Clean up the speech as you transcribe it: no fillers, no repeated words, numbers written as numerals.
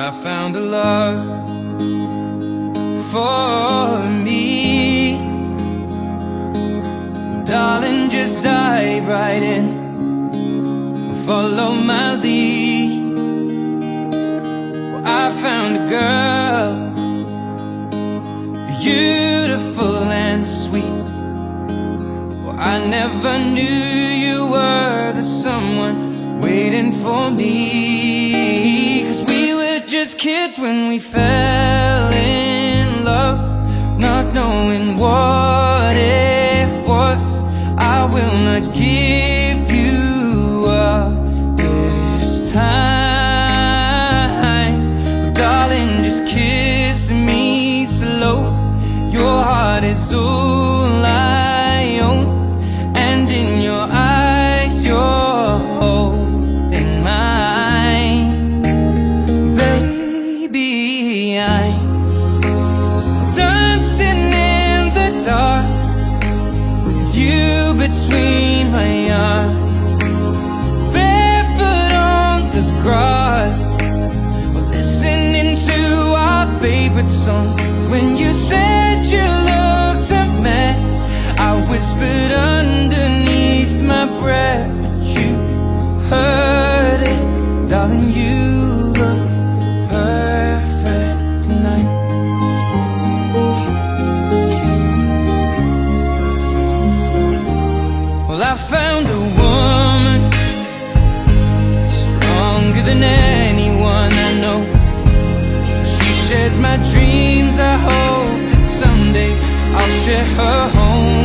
I found a love for me. Darling, just dive right in, follow my lead. Well, I found a girl, beautiful and sweet. Well, I never knew you were the someone waiting for me. 'Cause we were just kids when we fell in love, not knowing what it was. I will not give you up this time. Darling, just kiss me slow. Your heart is all I own, and in your eyes you're holding mine. Baby, I'm dancing in the dark with you between my arms, barefoot on the grass, listening to our favorite song. When you said you looked a mess, I whispered underneath my breath, but you heard it. Darling, you look perfect tonight. Well, I found a woman stronger than anyone I know. She shares my dreams. I hope that someday I'll share her home.